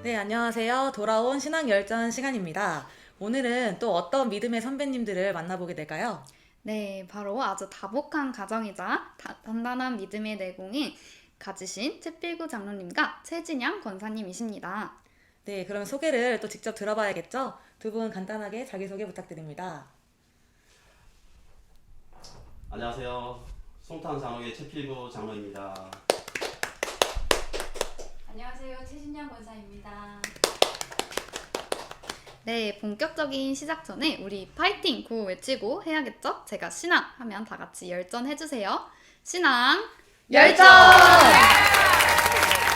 네, 안녕하세요. 돌아온 신앙 열전 시간입니다. 오늘은 또 어떤 믿음의 선배님들을 만나보게 될까요? 네, 바로 아주 다복한 가정이자 단단한 믿음의 내공이 가지신 최필구 장로님과 최진양 권사님이십니다. 네, 그럼 소개를 또 직접 들어봐야겠죠? 두 분 간단하게 자기소개 부탁드립니다. 안녕하세요. 송탄 장로의 최필구 장로입니다. 안녕하세요. 최진양 권사입니다. 네, 본격적인 시작 전에 우리 파이팅 구호 외치고 해야겠죠? 제가 신앙 하면 다 같이 열전 해주세요. 신앙 열전!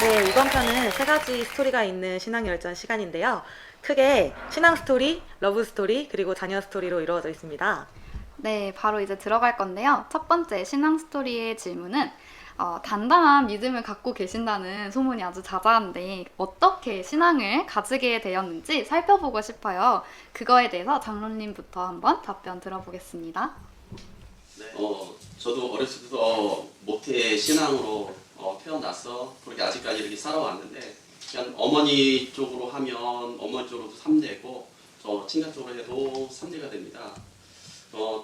네, 이번 편은 세 가지 스토리가 있는 신앙 열전 시간인데요. 크게 신앙 스토리, 러브 스토리, 그리고 자녀 스토리로 이루어져 있습니다. 네, 바로 이제 들어갈 건데요. 첫 번째 신앙 스토리의 질문은 단단한 믿음을 갖고 계신다는 소문이 아주 자자한데 어떻게 신앙을 가지게 되었는지 살펴보고 싶어요. 그거에 대해서 장로님부터 한번 답변 들어보겠습니다. 저도 어렸을 때부터 모태 신앙으로 태어나서 그렇게 아직까지 이렇게 살아왔는데, 그냥 어머니 쪽으로 하면 어머니 쪽으로도 3대고, 저 친가 쪽으로 해도 3대가 됩니다.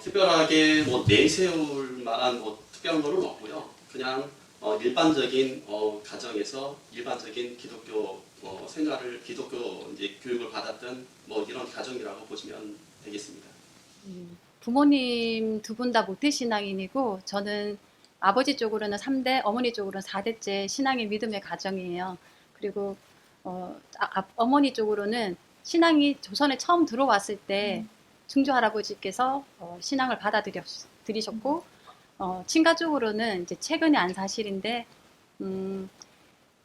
특별하게 뭐 내세울 만한 뭐 특별한 거는 없고요. 그냥 일반적인 가정에서 일반적인 기독교 생활을 기독교 이제 교육을 받았던 뭐 이런 가정이라고 보시면 되겠습니다. 부모님 두 분 다 모태신앙인이고 저는 아버지 쪽으로는 3대, 어머니 쪽으로는 4대째 신앙의 믿음의 가정이에요. 그리고 어머니 쪽으로는 신앙이 조선에 처음 들어왔을 때 증조 할아버지께서 신앙을 받아들이셨고, 친가 쪽으로는 이제 최근에 안 사실인데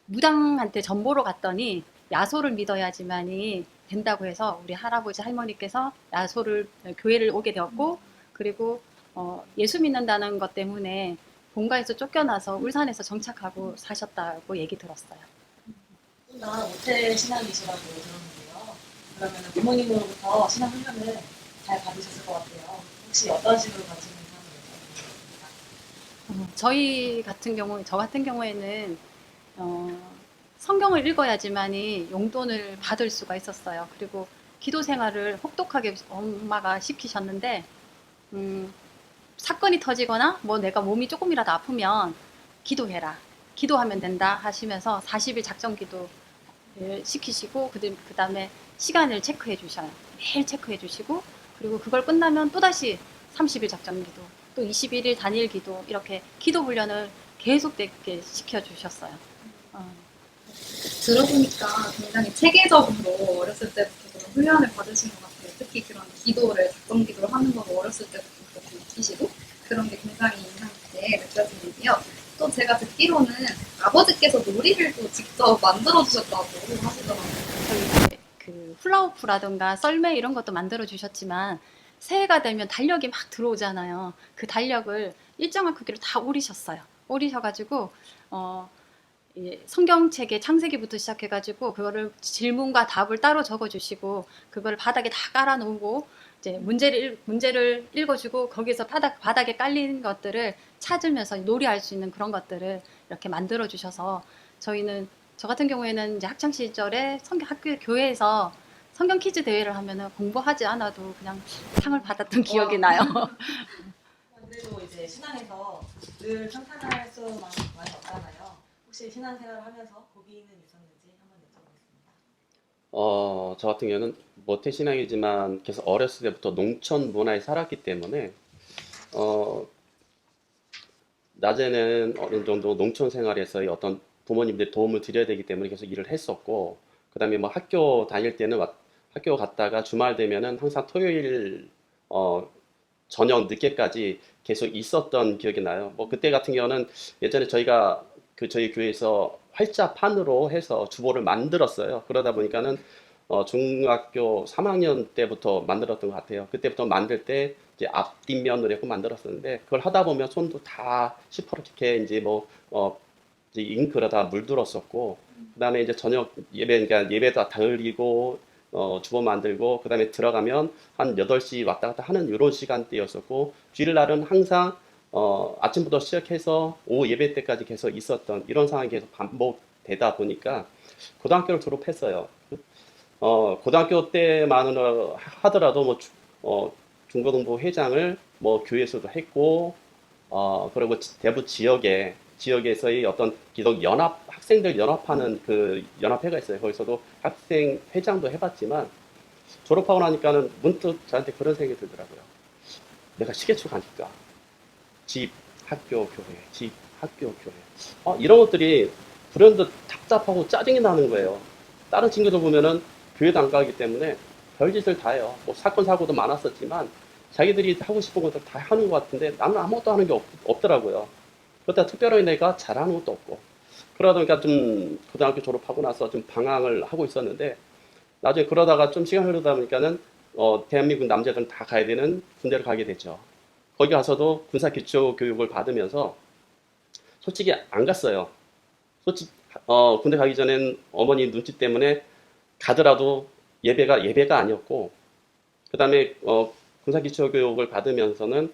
무당한테 전보로 갔더니 야소를 믿어야지만이 된다고 해서 우리 할아버지 할머니께서 야소를 교회를 오게 되었고, 그리고 예수 믿는다는 것 때문에 본가에서 쫓겨나서 울산에서 정착하고 사셨다고 얘기 들었어요. 나 모태 신앙이시라고 들었는데요. 그러면 부모님으로부터 신앙 훈련을 잘 받으셨을 것 같아요. 혹시 어떤 식으로 받으셨는지 한번 여쭤보겠습니다. 저 같은 경우에는 성경을 읽어야지만이 용돈을 받을 수가 있었어요. 그리고 기도 생활을 혹독하게 엄마가 시키셨는데, 사건이 터지거나 뭐 내가 몸이 조금이라도 아프면 기도해라, 기도하면 된다 하시면서 40일 작정 기도를 시키시고, 그 다음에 시간을 체크해 주셔요. 매일 체크해 주시고, 그리고 그걸 끝나면 또다시 30일 작정 기도, 또 21일 단일 기도, 이렇게 기도 훈련을 계속되게 시켜주셨어요. 들어보니까 굉장히 체계적으로 어렸을 때부터 그런 훈련을 받으신 것 같아요. 특히 그런 기도를, 작정 기도를 하는 걸 어렸을 때부터 그렇게 익히시고 그런 게 굉장히 인상 깊게 느껴지는데요. 또 제가 듣기로는 아버지께서 놀이를 또 직접 만들어주셨다고 하시더라고요. 저희 그 훌라후프라든가 썰매 이런 것도 만들어 주셨지만, 새해가 되면 달력이 막 들어오잖아요. 그 달력을 일정한 크기로 다 오리셨어요. 오리셔가지고 성경책의 창세기부터 시작해가지고 그거를 질문과 답을 따로 적어주시고, 그걸 바닥에 다 깔아놓고 이제 문제를 읽어주고, 거기서 바닥에 깔린 것들을 찾으면서 놀이할 수 있는 그런 것들을 이렇게 만들어 주셔서, 저 같은 경우에는 이제 학창 시절에 학교 교회에서 성경 퀴즈 대회를 하면은 공부하지 않아도 그냥 상을 받았던 기억이 나요. 그래도 이제 신앙에서 늘 평탄할 수만 많이 없잖아요. 혹시 신앙생활을 하면서 고비는 있었는지 한번 여쭤보겠습니다. 저 같은 경우는 모태 신앙이지만 계속 어렸을 때부터 농촌 문화에 살았기 때문에 어, 낮에는 어느 정도 농촌 생활에서의 어떤 부모님들 도움을 드려야 되기 때문에 계속 일을 했었고, 그다음에 뭐 학교 다닐 때는 학교 갔다가 주말 되면은 항상 토요일 어, 저녁 늦게까지 계속 있었던 기억이 나요. 뭐 그때 같은 경우는 예전에 저희가 저희 교회에서 활자판으로 해서 주보를 만들었어요. 그러다 보니까는 중학교 3학년 때부터 만들었던 것 같아요. 그때부터 만들 때 이제 앞뒷면으로 해서 만들었었는데, 그걸 하다 보면 손도 다 시퍼렇게 이제 뭐 이제 잉크로 다 물들었었고, 그다음에 이제 저녁 예배, 그러니까 예배 다 드리고 주보 만들고 그다음에 들어가면 한 8시 왔다 갔다 하는 이런 시간대였었고, 주일날은 항상 아침부터 시작해서 오후 예배 때까지 계속 있었던 이런 상황이 계속 반복되다 보니까 고등학교를 졸업했어요. 고등학교 때만 하더라도 뭐 중고등부 회장을 뭐 교회에서도 했고, 그리고 대구 지역에서의 어떤 기독 연합 학생들 연합하는 그 연합회가 있어요. 거기서도 학생 회장도 해봤지만 졸업하고 나니까는 문득 저한테 그런 생각이 들더라고요. 내가 시계추 가니까 집, 학교, 교회, 집, 학교, 교회. 이런 것들이 불현듯 답답하고 짜증이 나는 거예요. 다른 친구들 보면은 교회도 안 가기 때문에 별짓을 다 해요. 뭐 사건, 사고도 많았었지만 자기들이 하고 싶은 것들 다 하는 것 같은데 나는 아무것도 하는 게 없더라고요. 그렇다 특별하게 내가 잘하는 것도 없고. 그러다 보니까 좀 고등학교 졸업하고 나서 좀 방황을 하고 있었는데 나중에 그러다가 좀 시간 흐르다 보니까는 대한민국 남자들은 다 가야 되는 군대를 가게 됐죠. 거기 가서도 군사 기초 교육을 받으면서 솔직히 안 갔어요. 군대 가기 전엔 어머니 눈치 때문에 가더라도 예배가 아니었고, 그 다음에 군사 기초 교육을 받으면서는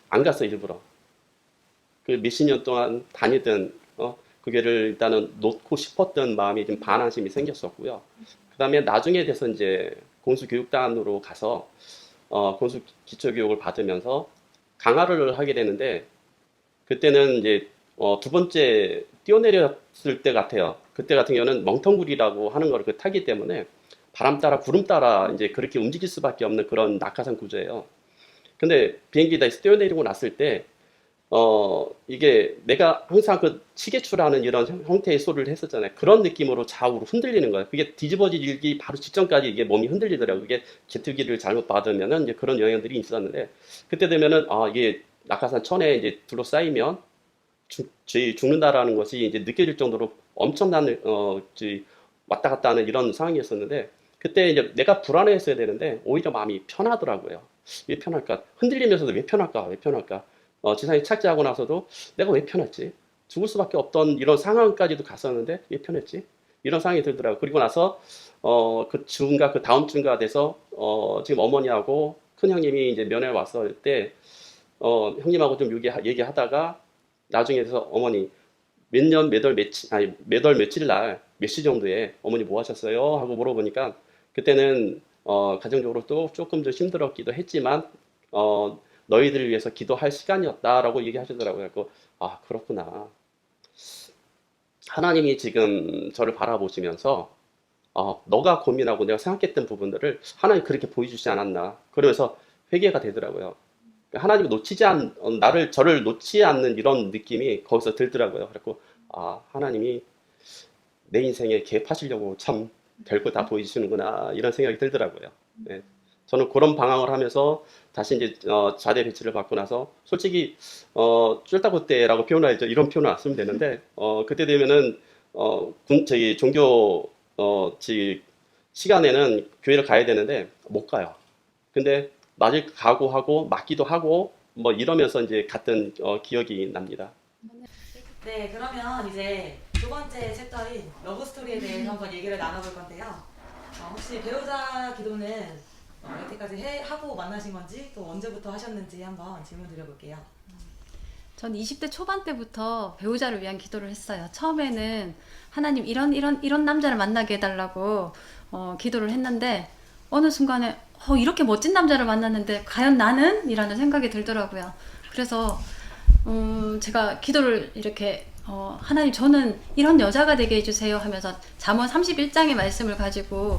안 갔어요, 일부러. 그 몇십 년 동안 다니던 그 교회를 일단은 놓고 싶었던 마음이 좀 반항심이 생겼었고요. 그 다음에 나중에 돼서 이제 공수교육단으로 가서 공수 기초교육을 받으면서 강화를 하게 되는데, 그때는 이제 두 번째 뛰어내렸을 때 같아요. 그때 같은 경우는 멍텅구리라고 하는 걸 타기 때문에 바람 따라 구름 따라 이제 그렇게 움직일 수밖에 없는 그런 낙하산 구조예요. 근데 비행기에서 뛰어내리고 났을 때 이게 내가 항상 그 시계추라는 이런 형태의 소리를 했었잖아요. 그런 느낌으로 좌우로 흔들리는 거예요. 그게 뒤집어지기 바로 직전까지 이게 몸이 흔들리더라고요. 그게 제트기를 잘못 받으면은 이제 그런 영향들이 있었는데, 그때 되면은 이게 낙하산 천에 이제 둘러싸이면 죽는다라는 것이 이제 느껴질 정도로 엄청난 왔다 갔다 하는 이런 상황이었었는데, 그때 이제 내가 불안해했어야 되는데 오히려 마음이 편하더라고요. 왜 편할까? 흔들리면서도 왜 편할까? 지상에 착지하고 나서도 내가 왜 편했지? 죽을 수밖에 없던 이런 상황까지도 갔었는데 왜 편했지? 이런 상황이 들더라고요. 그리고 나서 그 주인가 그 다음 주인가 돼서 지금 어머니하고 큰 형님이 이제 면회 왔을 때 형님하고 좀 얘기하다가 나중에 돼서 어머니 몇 월 며칠 날 몇 시 정도에 어머니 뭐 하셨어요? 하고 물어보니까 그때는 가정적으로 또 조금 더 힘들었기도 했지만 너희들을 위해서 기도할 시간이었다라고 얘기하시더라고요. 그렇구나. 하나님이 지금 저를 바라보시면서 너가 고민하고 내가 생각했던 부분들을 하나님 그렇게 보여주지 않았나. 그러면서 회개가 되더라고요. 하나님이 저를 놓지 않는 이런 느낌이 거기서 들더라고요. 그래서 하나님이 내 인생에 개입하시려고 참 별거 다 보여주시는구나 이런 생각이 들더라고요. 네. 저는 그런 방황을 하면서 다시 이제 자대 배치를 받고 나서 솔직히 쫄따구 때라고 표현하죠. 이런 표현을 안 쓰면 되는데 그때 되면은 저희 종교 시간에는 교회를 가야 되는데 못 가요. 근데 낮에 각오하고 맞기도 하고 뭐 이러면서 이제 갔던 기억이 납니다. 네, 그러면 이제 두 번째 챕터인 러브 스토리에 대해서 한번 얘기를 나눠볼 건데요. 혹시 배우자 기도는 여태까지 하고 만나신 건지 또 언제부터 하셨는지 한번 질문 드려볼게요. 전 20대 초반 때부터 배우자를 위한 기도를 했어요. 처음에는 하나님 이런 남자를 만나게 해달라고 기도를 했는데 어느 순간에 이렇게 멋진 남자를 만났는데 과연 나는? 이라는 생각이 들더라고요. 그래서 제가 기도를 이렇게 하나님 저는 이런 여자가 되게 해주세요 하면서 잠언 31장의 말씀을 가지고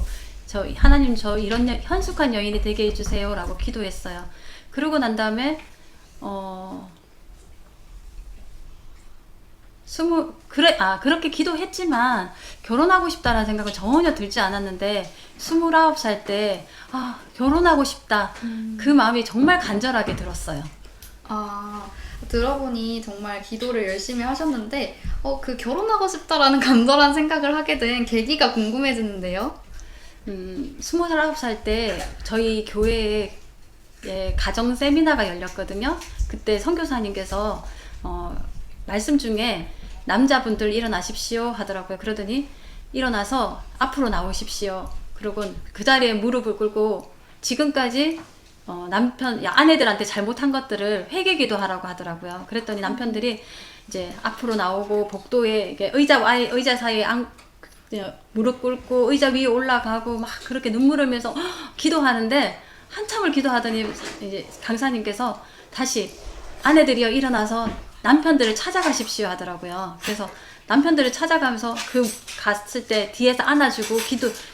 하나님 저 이런 현숙한 여인이 되게 해주세요 라고 기도했어요. 그러고 난 다음에 그렇게 기도했지만 결혼하고 싶다라는 생각은 전혀 들지 않았는데 29살 때 결혼하고 싶다 그 마음이 정말 간절하게 들었어요. 들어보니 정말 기도를 열심히 하셨는데 그 결혼하고 싶다라는 간절한 생각을 하게 된 계기가 궁금해지는데요. 29살 때 저희 교회에 가정 세미나가 열렸거든요. 그때 선교사님께서 말씀 중에 남자분들 일어나십시오 하더라고요. 그러더니 일어나서 앞으로 나오십시오. 그리고 그 자리에 무릎을 꿇고 지금까지 아내들한테 잘못한 것들을 회개기도 하라고 하더라고요. 그랬더니 남편들이 이제 앞으로 나오고 복도에 의자 사이에 이제 무릎 꿇고 의자 위에 올라가고 막 그렇게 눈물 흘면서 기도하는데 한참을 기도하더니 이제 강사님께서 다시 아내들이여 일어나서 남편들을 찾아가십시오 하더라고요. 그래서 남편들을 찾아가면서 그 갔을 때 뒤에서 안아주고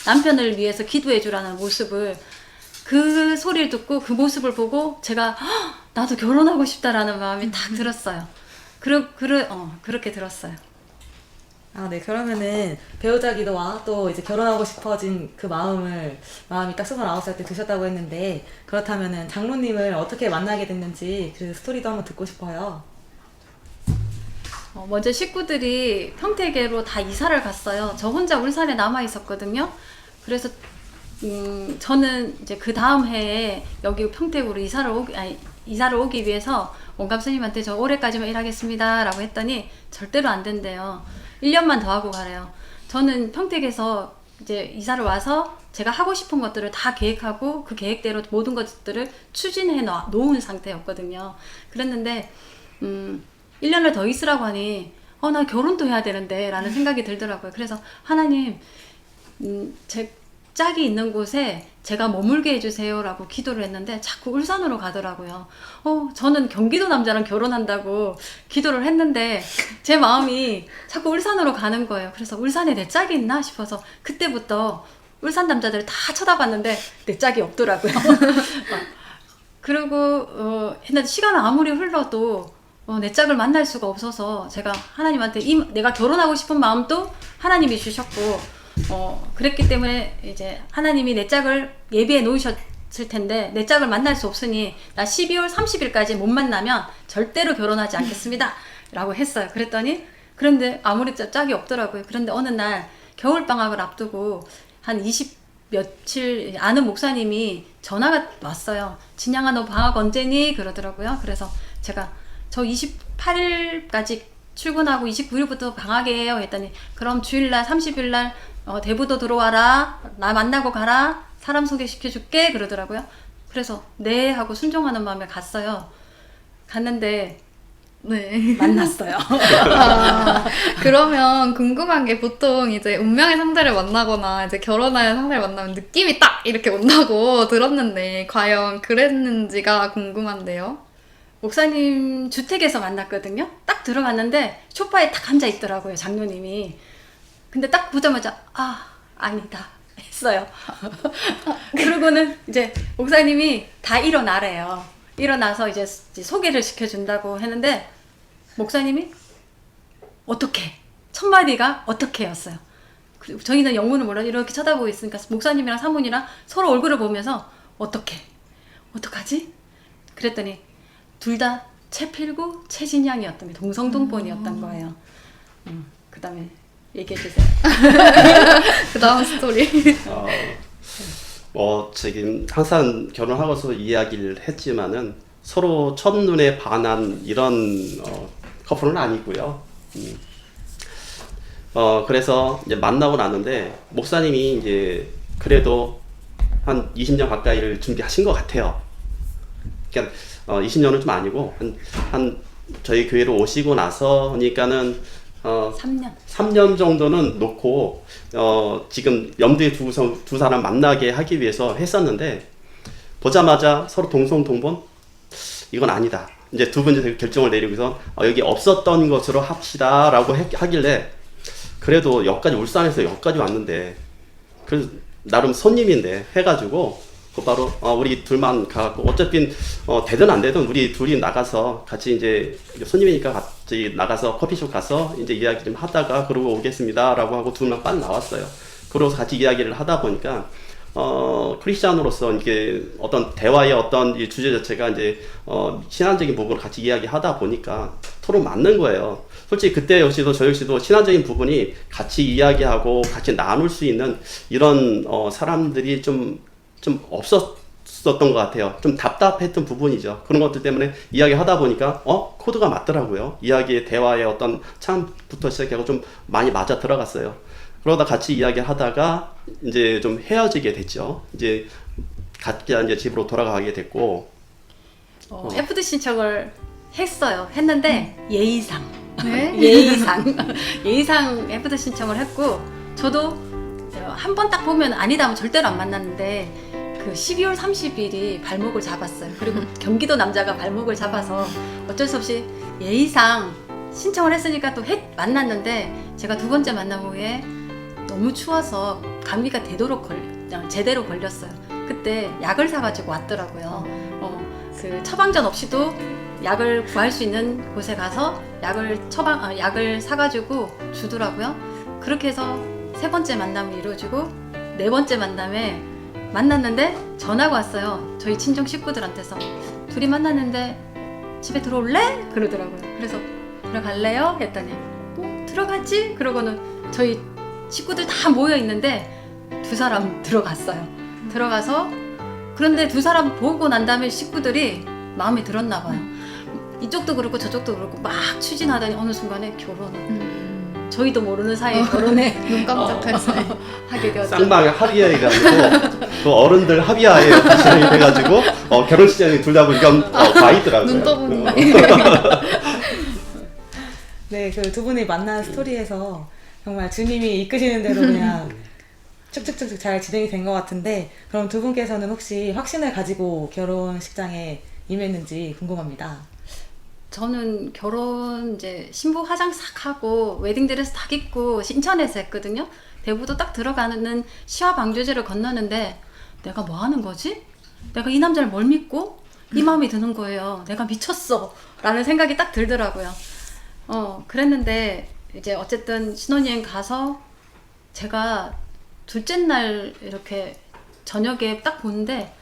남편을 위해서 기도해 주라는 모습을 그 소리를 듣고 그 모습을 보고 제가 나도 결혼하고 싶다라는 마음이 딱 들었어요. 그렇게 들었어요. 아, 네. 그러면은 배우자 기도와 또 이제 결혼하고 싶어진 그 마음이 딱 29살 때 드셨다고 했는데, 그렇다면은 장로님을 어떻게 만나게 됐는지 그 스토리도 한번 듣고 싶어요. 먼저 식구들이 평택으로 다 이사를 갔어요. 저 혼자 울산에 남아 있었거든요. 그래서 저는 이제 그 다음 해에 여기 평택으로 이사를 오기 위해서 원감 스님한테 저 올해까지만 일하겠습니다 라고 했더니 절대로 안 된대요. 1년만 더 하고 가래요. 저는 평택에서 이제 이사를 와서 제가 하고 싶은 것들을 다 계획하고 그 계획대로 모든 것들을 추진해 놓은 상태였거든요. 그랬는데 1년을 더 있으라고 하니 나 결혼도 해야 되는데 라는 생각이 들더라고요. 그래서 하나님 제 짝이 있는 곳에 제가 머물게 해주세요 라고 기도를 했는데 자꾸 울산으로 가더라고요. 저는 경기도 남자랑 결혼한다고 기도를 했는데 제 마음이 자꾸 울산으로 가는 거예요. 그래서 울산에 내 짝이 있나 싶어서 그때부터 울산 남자들을 다 쳐다봤는데 내 짝이 없더라고요. 그리고 했는데 시간은 아무리 흘러도 내 짝을 만날 수가 없어서 제가 하나님한테 내가 결혼하고 싶은 마음도 하나님이 주셨고 그랬기 때문에 이제 하나님이 내 짝을 예비해 놓으셨을 텐데 내 짝을 만날 수 없으니 나 12월 30일까지 못 만나면 절대로 결혼하지 않겠습니다 라고 했어요. 그런데 아무리 짝이 없더라고요. 그런데 어느 날 겨울방학을 앞두고 한 20며칠 아는 목사님이 전화가 왔어요. 진양아 너 방학 언제니? 그러더라고요. 그래서 제가 저 28일까지 출근하고 29일부터 방학이에요 했더니 그럼 주일날 30일날 대부도 들어와라 나 만나고 가라 사람 소개시켜줄게 그러더라고요. 그래서 네 하고 순종하는 마음에 갔어요. 갔는데 네. 만났어요. 그러면 궁금한 게 보통 이제 운명의 상대를 만나거나 이제 결혼할 상대를 만나면 느낌이 딱 이렇게 온다고 들었는데 과연 그랬는지가 궁금한데요. 목사님 주택에서 만났거든요. 딱 들어갔는데 소파에 딱 앉아 있더라고요, 장로님이. 근데 딱 보자마자 아니다 했어요. 그러고는 이제 목사님이 다 일어나래요. 일어나서 이제 소개를 시켜준다고 했는데 목사님이 어떻게? 첫 마디가 어떻게 였어요. 그리고 저희는 영문을 몰라 이렇게 쳐다보고 있으니까 목사님이랑 사모님이랑 서로 얼굴을 보면서 어떡하지? 그랬더니 둘 다 채필구, 채진양이었던 게 동성동본이었던 거예요. 그 다음에 얘기해주세요. 그 다음 스토리. 지금 항상 결혼하고서 이야기를 했지만은 서로 첫눈에 반한 이런 커플은 아니고요. 그래서 이제 만나고 나는데 목사님이 이제 그래도 한 20년 가까이를 준비하신 것 같아요. 그러니까 20년은 좀 아니고 한 저희 교회로 오시고 나서 그러니까는 3년 정도는 놓고 지금 염두에 두 사람 만나게 하기 위해서 했었는데 보자마자 서로 동성동본 이건 아니다. 이제 두 분이 결정을 내리고서 여기 없었던 것으로 합시다라고 하길래 그래도 여기까지 울산에서 여기까지 왔는데 그래서 나름 손님인데 해가지고 바로 우리 둘만 가고 어차피 되든 안 되든 우리 둘이 나가서 같이 이제 손님이니까 같이 나가서 커피숍 가서 이제 이야기 좀 하다가 그러고 오겠습니다라고 하고 둘만 빨리 나왔어요. 그러고서 같이 이야기를 하다 보니까 크리스찬으로서 이게 어떤 대화의 어떤 이 주제 자체가 이제 신앙적인 부분을 같이 이야기하다 보니까 서로 맞는 거예요. 솔직히 그때 역시도 저 역시도 신앙적인 부분이 같이 이야기하고 같이 나눌 수 있는 이런 사람들이 좀 없었던 것 같아요. 좀 답답했던 부분이죠. 그런 것들 때문에 이야기하다 보니까 코드가 맞더라고요. 이야기의 대화의 어떤 창부터 시작하고 좀 많이 맞아 들어갔어요. 그러다 같이 이야기하다가 이제 좀 헤어지게 됐죠. 이제 각자 이제 집으로 돌아가게 됐고 FD 신청을 했는데 예의상 네? 예의상 FD 신청을 했고 저도 한 번 딱 보면 아니다 하면 절대로 안 만났는데 그 12월 30일이 발목을 잡았어요. 그리고 경기도 남자가 발목을 잡아서 어쩔 수 없이 예의상 신청을 했으니까 또 만났는데 제가 두 번째 만남 후에 너무 추워서 감기가 그냥 제대로 걸렸어요. 그때 약을 사가지고 왔더라고요. 그 처방전 없이도 약을 구할 수 있는 곳에 가서 약을 사가지고 주더라고요. 그렇게 해서 세 번째 만남이 이루어지고 네 번째 만남에 만났는데 전화가 왔어요. 저희 친정 식구들한테서 둘이 만났는데 집에 들어올래? 그러더라고요. 그래서 들어갈래요? 했더니 들어가지? 그러고는 저희 식구들 다 모여 있는데 두 사람 들어갔어요. 들어가서 그런데 두 사람 보고 난 다음에 식구들이 마음에 들었나 봐요. 이쪽도 그렇고 저쪽도 그렇고 막 추진하더니 어느 순간에 결혼을 저희도 모르는 사이에 결혼에 눈 깜짝할 사이. 하게 되었죠. 쌍방의 합의하에가 아니고 그 어른들 합의하에 진행이 돼가지고 결혼식장에 둘 다 보니까 와 있더라고요. 눈 떠보니. 네, 그 두 분이 만난 스토리에서 정말 주님이 이끄시는 대로 그냥 쭉쭉쭉쭉 잘 진행이 된 것 같은데, 그럼 두 분께서는 혹시 확신을 가지고 결혼식장에 임했는지 궁금합니다. 저는 결혼 이제 신부 화장 싹 하고 웨딩드레스 딱 입고 인천에서 했거든요. 대구도 딱 들어가는 시화 방조제를 건너는데 내가 뭐 하는 거지? 내가 이 남자를 뭘 믿고 이 마음이 드는 거예요. 내가 미쳤어 라는 생각이 딱 들더라고요. 그랬는데 이제 어쨌든 신혼여행 가서 제가 둘째 날 이렇게 저녁에 딱 보는데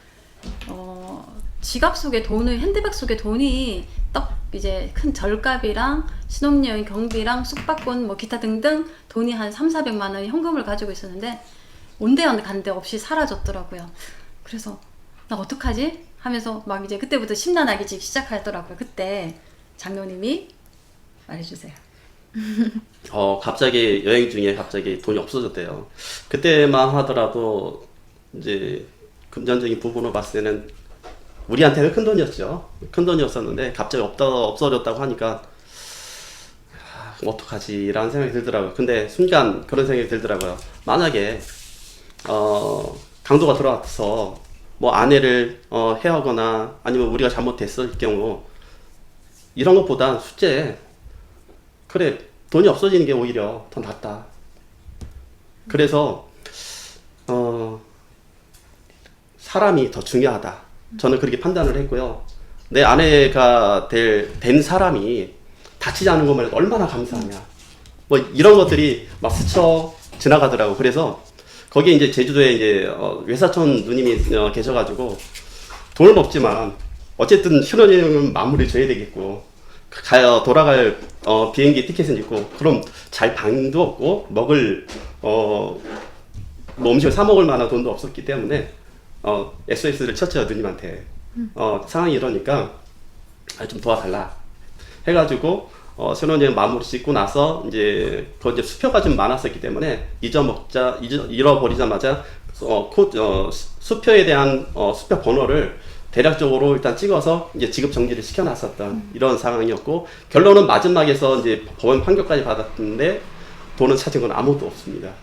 지갑 속에 핸드백 속에 돈이 딱 이제 큰 절값이랑 신혼여행 경비랑 숙박권 뭐 기타 등등 돈이 한 300~400만 원 현금을 가지고 있었는데 온데 간데 없이 사라졌더라고요. 그래서 나 어떡하지? 하면서 막 이제 그때부터 심란하기 시작하더라고요. 그때 장로님이 말해주세요. 갑자기 여행 중에 갑자기 돈이 없어졌대요. 그때만 하더라도 이제 금전적인 부분으로 봤을 때는 우리한테는 큰 돈이었죠. 큰 돈이었었는데 갑자기 없어졌다고 하니까 어떡하지? 라는 생각이 들더라고요. 근데 순간 그런 생각이 들더라고요. 만약에 강도가 들어와서 뭐 아내를 해하거나 아니면 우리가 잘못됐을 경우 이런 것보다 숫자에 그래 돈이 없어지는 게 오히려 더 낫다. 그래서 사람이 더 중요하다. 저는 그렇게 판단을 했고요. 내 아내가 된 사람이 다치지 않은 것만 해도 얼마나 감사하냐. 뭐 이런 것들이 막 스쳐 지나가더라고. 그래서 거기에 이제 제주도에 이제 외사촌 누님이 계셔가지고 돈은 없지만 어쨌든 신혼여행은 마무리 줘야 되겠고 돌아갈 비행기 티켓은 있고 그럼 잘 방도 없고 먹을 뭐 음식을 사 먹을 만한 돈도 없었기 때문에 SOS를 쳤죠 누님한테. 상황이 이러니까 좀 도와달라 해가지고 신혼여행 마무리 짓고 나서 이제 이제 수표가 좀 많았었기 때문에 잃어버리자마자 수표에 대한 수표 번호를 대략적으로 일단 찍어서 이제 지급 정지를 시켜놨었던 이런 상황이었고, 결론은 마지막에서 이제 법원 판결까지 받았는데 돈은 찾은 건 아무것도 없습니다.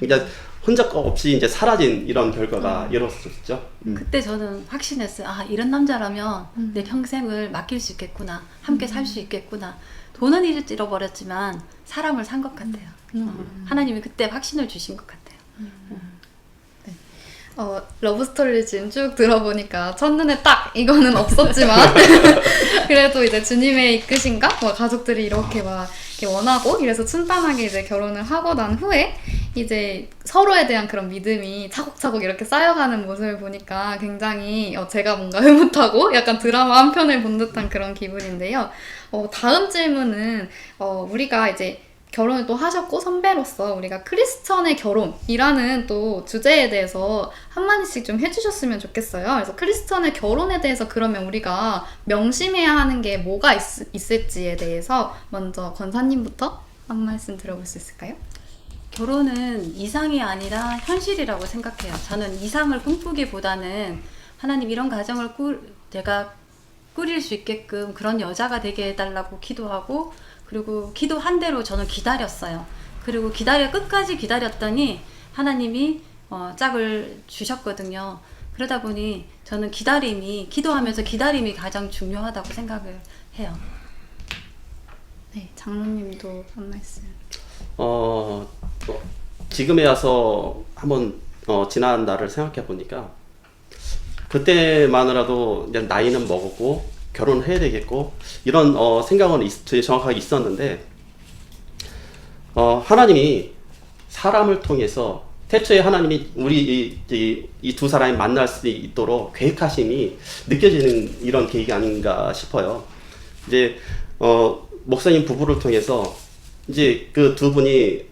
그러니까 흔적 없이 이제 사라진 이런 결과가 이루어졌죠. 그때 저는 확신했어요. 아, 이런 남자라면 내 평생을 맡길 수 있겠구나. 함께 살 수 있겠구나. 돈은 잃어버렸지만 사람을 산 것 같아요. 하나님이 그때 확신을 주신 것 같아요. 러브스토리를 지금 쭉 들어보니까 첫눈에 딱 이거는 없었지만 그래도 이제 주님의 이끄심과 뭐 가족들이 이렇게 막 이렇게 원하고 이래서 순탄하게 이제 결혼을 하고 난 후에 이제 서로에 대한 그런 믿음이 차곡차곡 이렇게 쌓여가는 모습을 보니까 굉장히 제가 뭔가 흐뭇하고 약간 드라마 한 편을 본 듯한 그런 기분인데요. 다음 질문은 우리가 이제 결혼을 또 하셨고 선배로서 우리가 크리스천의 결혼이라는 또 주제에 대해서 한마디씩 좀 해주셨으면 좋겠어요. 그래서 크리스천의 결혼에 대해서 그러면 우리가 명심해야 하는 게 뭐가 있을지에 대해서 먼저 권사님부터 한 말씀 들어볼 수 있을까요? 결혼은 이상이 아니라 현실이라고 생각해요. 저는 이상을 꿈꾸기보다는 하나님 이런 가정을 내가 꾸릴 수 있게끔 그런 여자가 되게 해달라고 기도하고, 그리고 기도한 대로 저는 기다렸어요. 그리고 끝까지 기다렸더니 하나님이 짝을 주셨거든요. 그러다 보니 저는 기도하면서 기다림이 가장 중요하다고 생각을 해요. 네, 장로님도 한 말씀. 지금에 와서 한번 지난 날을 생각해 보니까 그때마누라도 이제 나이는 먹었고 결혼해야 되겠고 이런 생각은 되게 정확하게 있었는데 하나님이 사람을 통해서 태초에 하나님이 우리 이 두 사람이 만날 수 있도록 계획하심이 느껴지는 이런 계획이 아닌가 싶어요. 이제 목사님 부부를 통해서 이제 그 두 분이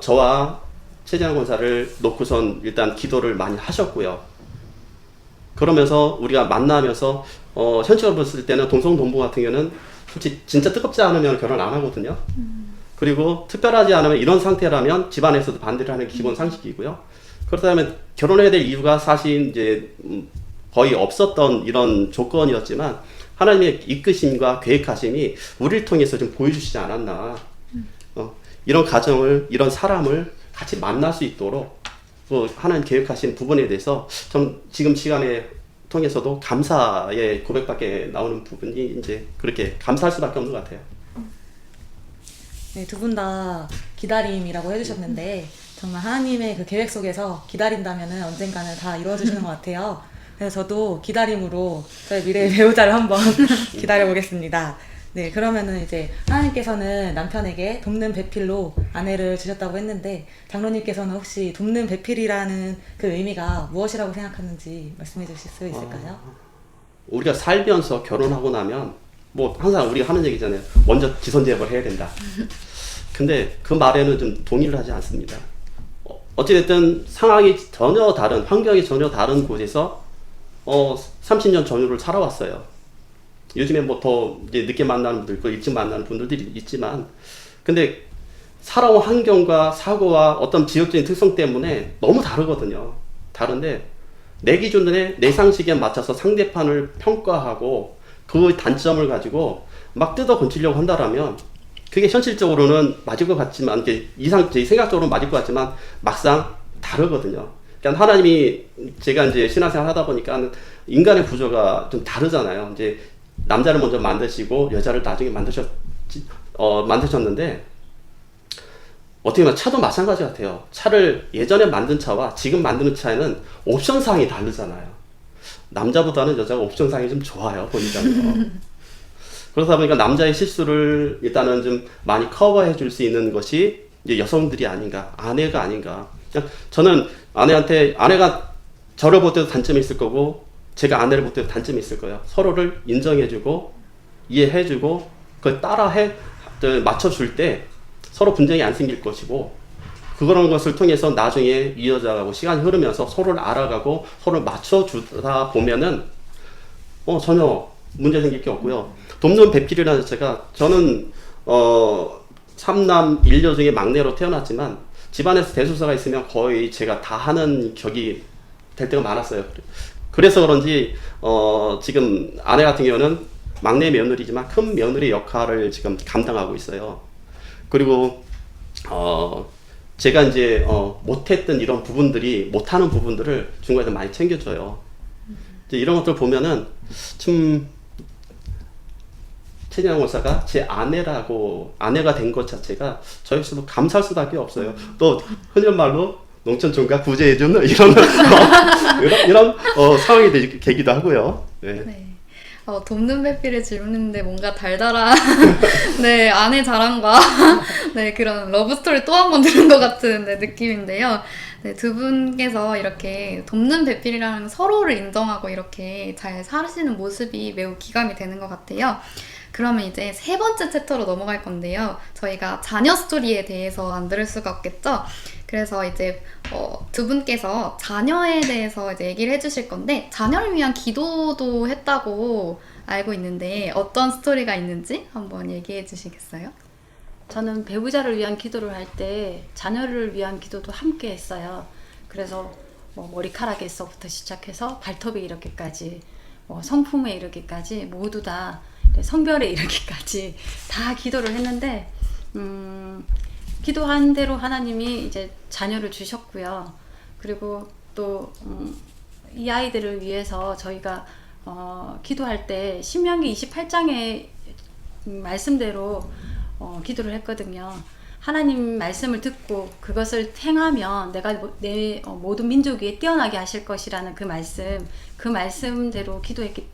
저와 최재환 권사를 놓고선 일단 기도를 많이 하셨고요. 그러면서 우리가 만나면서 현실적으로 봤을 때는 동성동부 같은 경우는 솔직히 진짜 뜨겁지 않으면 결혼 안 하거든요. 그리고 특별하지 않으면 이런 상태라면 집안에서도 반대를 하는 게 기본 상식이고요. 그렇다면 결혼해야 될 이유가 사실 이제 거의 없었던 이런 조건이었지만 하나님의 이끄심과 계획하심이 우리를 통해서 좀 보여주시지 않았나. 이런 가정을, 이런 사람을 같이 만날 수 있도록 또 하나님 계획하신 부분에 대해서 좀 지금 시간에 통해서도 감사의 고백밖에 나오는 부분이 이제 그렇게 감사할 수밖에 없는 것 같아요. 네, 두 분 다 기다림이라고 해주셨는데 정말 하나님의 그 계획 속에서 기다린다면은 언젠가는 다 이루어지시는 것 같아요. 그래서 저도 기다림으로 저의 미래의 배우자를 한번 기다려보겠습니다. 네, 그러면은 이제 하나님께서는 남편에게 돕는 배필로 아내를 주셨다고 했는데 장로님께서는 혹시 돕는 배필이라는 그 의미가 무엇이라고 생각하는지 말씀해 주실 수 있을까요? 우리가 살면서 결혼하고 나면 뭐 항상 우리가 하는 얘기잖아요. 먼저 지선제압을 해야 된다. 근데 그 말에는 좀 동의를 하지 않습니다. 어찌됐든 상황이 전혀 다른, 환경이 전혀 다른 곳에서 30년 전후를 살아왔어요. 요즘에 뭐 더 이제 늦게 만나는 분들 있고 일찍 만나는 분들이 있지만 근데 살아온 환경과 사고와 어떤 지역적인 특성 때문에 너무 다르거든요. 다른데 내 기준에 내 상식에 맞춰서 상대편을 평가하고 그 단점을 가지고 막 뜯어 건치려고 한다라면 그게 현실적으로는 맞을 것 같지만 제 생각적으로는 맞을 것 같지만 막상 다르거든요. 그러니까 하나님이 제가 이제 신앙생활 하다 보니까 인간의 구조가 좀 다르잖아요. 이제 남자를 먼저 만드시고 여자를 나중에 만드셨는데 어떻게 보면 차도 마찬가지 같아요. 차를 예전에 만든 차와 지금 만드는 차에는 옵션상이 다르잖아요. 남자보다는 여자가 옵션상이 좀 좋아요, 보니까요. 그러다 보니까 남자의 실수를 일단은 좀 많이 커버해 줄 수 있는 것이 이제 여성들이 아닌가, 아내가 아닌가. 그냥 저는 아내가 저를 볼 때도 단점이 있을 거고 제가 아내를 볼 때도 단점이 있을 거예요. 서로를 인정해주고 이해해주고 그걸 맞춰줄 때 서로 분쟁이 안 생길 것이고 그런 것을 통해서 나중에 이어져가고 시간이 흐르면서 서로를 알아가고 서로를 맞춰주다 보면은 전혀 문제 생길 게 없고요. 돕는 배필이라는 자체가 저는 3남 1녀 중에 막내로 태어났지만 집안에서 대소사가 있으면 거의 제가 다 하는 격이 될 때가 많았어요. 그래서 그런지 지금 아내 같은 경우는 막내 며느리지만 큰 며느리 역할을 지금 감당하고 있어요. 그리고 제가 이제 못했던 이런 부분들이 못하는 부분들을 중간에서 많이 챙겨줘요. 이제 이런 것들 보면은 좀 최진영 원사가 제 아내가 된 것 자체가 저에게서도 감사할 수밖에 없어요. 또 흔한 말로 농촌 종각 구제해주는 이런 상황이 되기도 하고요. 네. 네. 돕는 배필의 질문인데 뭔가 달달한 네, 아내 자랑과 네, 그런 러브스토리 또 한 번 들은 것 같은 네, 느낌인데요. 네, 두 분께서 이렇게 돕는 배필이라는 서로를 인정하고 이렇게 잘 사시는 모습이 매우 기감이 되는 것 같아요. 그러면 이제 세 번째 챕터로 넘어갈 건데요. 저희가 자녀 스토리에 대해서 안 들을 수가 없겠죠? 그래서 이제 두 분께서 자녀에 대해서 이제 얘기를 해주실 건데 자녀를 위한 기도도 했다고 알고 있는데 어떤 스토리가 있는지 한번 얘기해 주시겠어요? 저는 배우자를 위한 기도를 할 때 자녀를 위한 기도도 함께 했어요. 그래서 뭐 머리카락에서부터 시작해서 발톱에 이르기까지 뭐 성품에 이르기까지 모두 다 성별에 이르기까지 다 기도를 했는데 기도한 대로 하나님이 이제 자녀를 주셨고요. 그리고 또 이 아이들을 위해서 저희가 기도할 때 신명기 28장의 말씀대로 기도를 했거든요. 하나님 말씀을 듣고 그것을 행하면 내가 내 모든 민족 위에 뛰어나게 하실 것이라는 그 말씀대로